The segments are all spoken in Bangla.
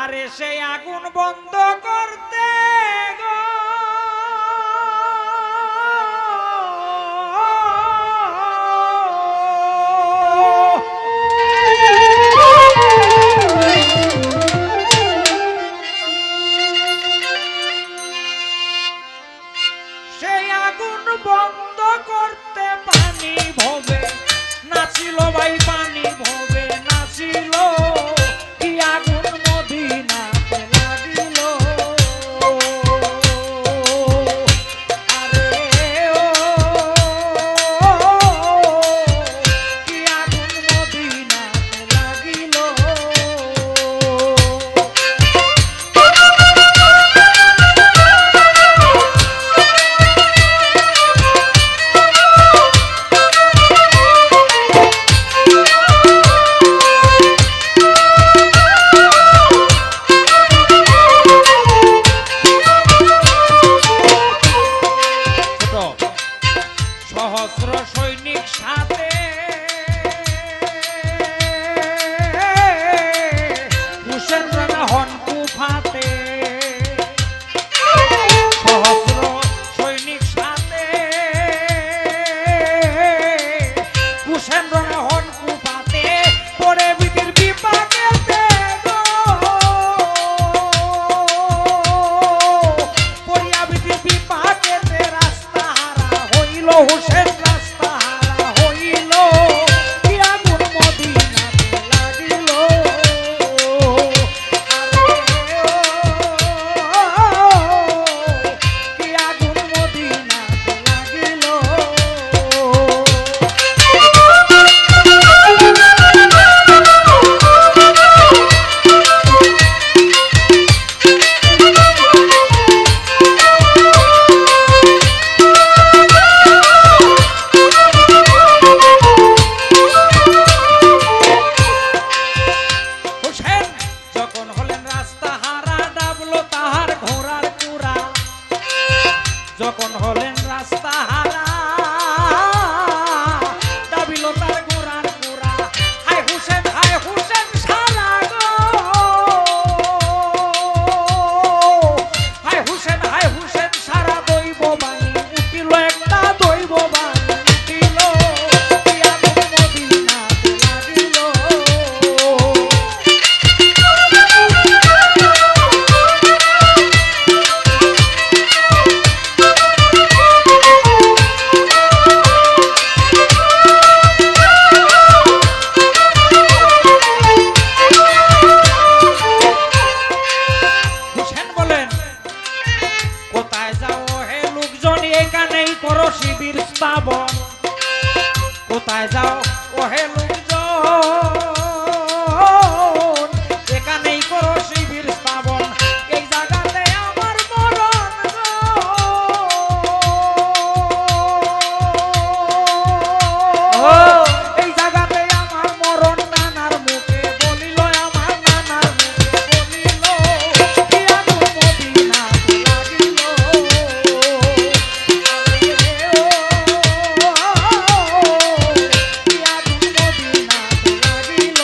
আরে সেই আগুন বন্ধ করতে গো সেই আগুন বন্ধ করতে পানি ভবে নাছিল ভাই, পানি ভবে নাছিল। কি আগুন মদিনাতে লাগিল, আরে ও কি আগুন মদিনাতে লাগিল। সহস্র সৈনিক সাথে হুসেন রানা হন কুফাতে, সহস্র সৈনিক সাথে হুসেন রানা হন কুফাতে, পরে বিধির বিপাকেতে গো পরিয়া বিধির বিপাকেতে রাস্তা হারা হইল হুসেন, রাস্তা হারা হইল। কি আগুন মদিনাতে লাগিল, কি আগুন মদিনাতে লাগিল। হুসেন যখন হলেন রাস্তা হারা, ডাবলো তাহার ঘোড়ার কুড়া। যখন হলেন রাস্তা হারা, ডাবিল তার ঘোড়ার কুড়া। হায় হুসেন সারা গো, হায় হুসেন সারা দৈব বাণী উঠিল, একটা দৈব বাণী উঠিল। কি আগুন মদিনাতে লাগিল, হুসেন বলেন কোথায় যাও হে লোকজন, এখানেই করো শিবির স্থাপন। কোথায় যাও ও হে লোকজন, এখানেই করো শিবির স্থাপন। এই জায়গাতে আমার মরণ গো, এই জায়গাতে আমার মরণ নানার মুখে বলিল, আমার নানার মুখে বলিল। কি আগুন মদিনাতে লাগিল, কি আগুন মদিনাতে লাগিল।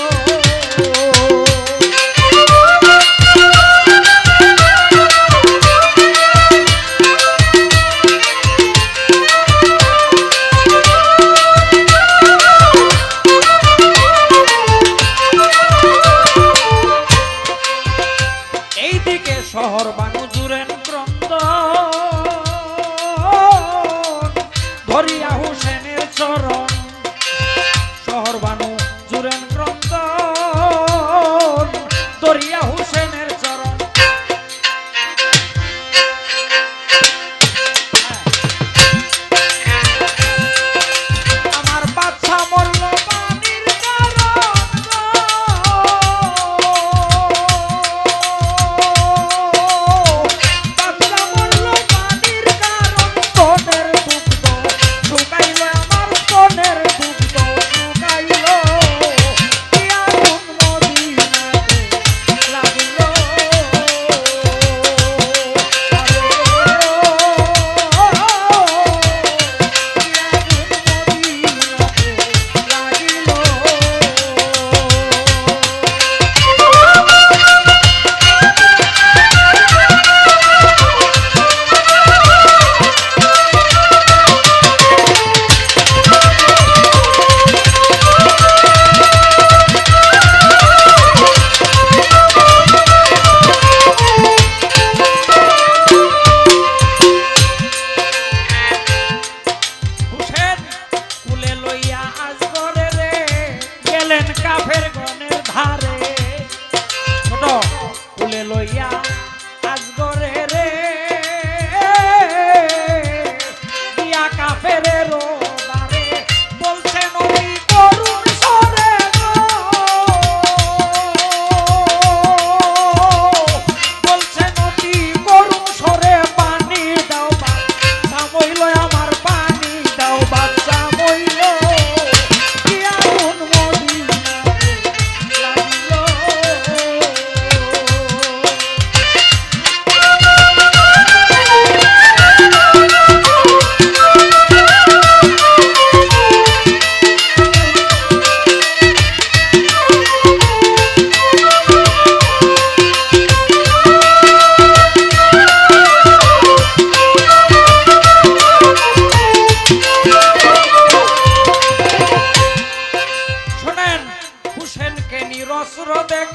এইদিকে শহর বানু জুরেন ক্রন্দ, ধরিয়া হুসেনের চরণ। শহর বানু জুরেন ক্রন্দ, ধরিয়া হুসেনের চরণ। আমার বাচ্চা মরল পানির কারণ গো, বাচ্চা মরল পানির কারণ। স্তনের দুগ্ধ শুকাইল, আমার স্তনের দুগ্ধ শুকাইল। কি আগুন মদিনাতে লাগিল,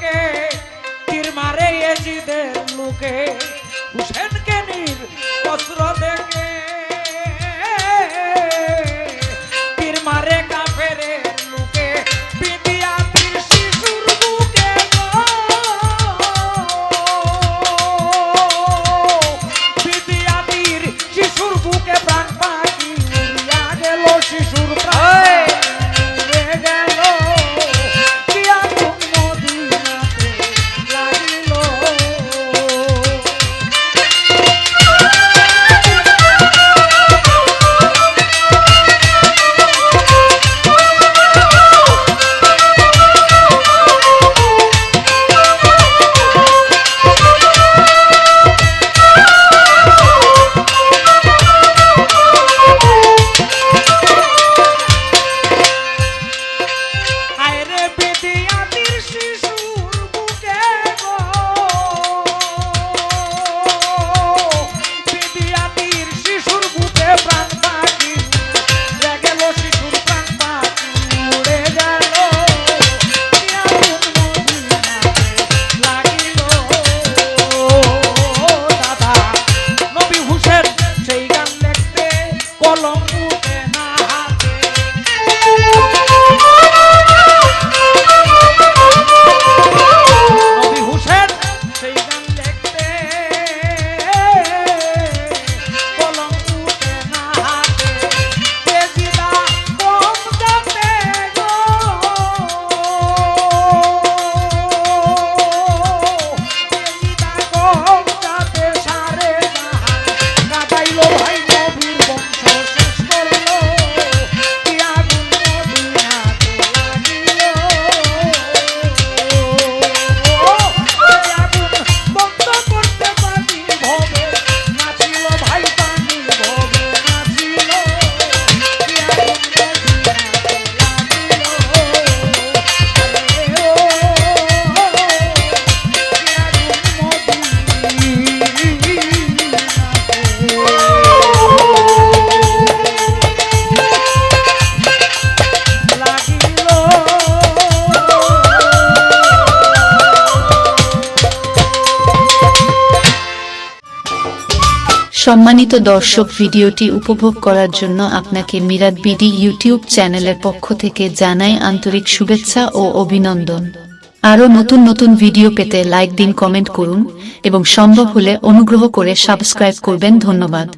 দেখে তীর মারে এজিদের লোকে হুসেনকে নীর অস্ত্র দেখে তীর মারে কাফেরের লোকে বিদিয়া তীর শিশুর বুকে বিদিয়া তীর শিশুর বুকে প্রাণ পাখি উড়িয়া গেল শিশুর প্রাণ উড়ে গেল কি আগুন মদিনাতে লাগিল আয়রে বিদিয়া তীর শিশুর বুকে গো বিদিয়া তীর শিশুর বুকে প্রাণ পাখি উড়ে গেল শিশুর প্রাণ পাখি উড়ে গেল কি আগুন মদিনাতে লাগিল দাদা নবী হুসেন সেই গান লিখতে কলম উঠে না হাতে নবী হুসেন সেই গান লিখতে কলম উঠে না হাতে তেজিদা কম যাতে গো তেজিদা কম যাতে সারে জাহান কাটাইল ভাই নবীর বংশ শেষ করলো কি আগুন মদিনাতে লাগিল আগুন বন্ধ করতে পানি ভবে নাচিল ভাই পানি ভবে নাচিল কি আগুন সম্মানিত দর্শক, ভিডিওটি উপভোগ করার জন্য আপনাকে মিরাত বিডি ইউটিউব চ্যানেলের পক্ষ থেকে জানাই আন্তরিক শুভেচ্ছা ও অভিনন্দন। আরও নতুন নতুন ভিডিও পেতে লাইক দিন, কমেন্ট করুন এবং সম্ভব হলে অনুগ্রহ করে সাবস্ক্রাইব করবেন। ধন্যবাদ।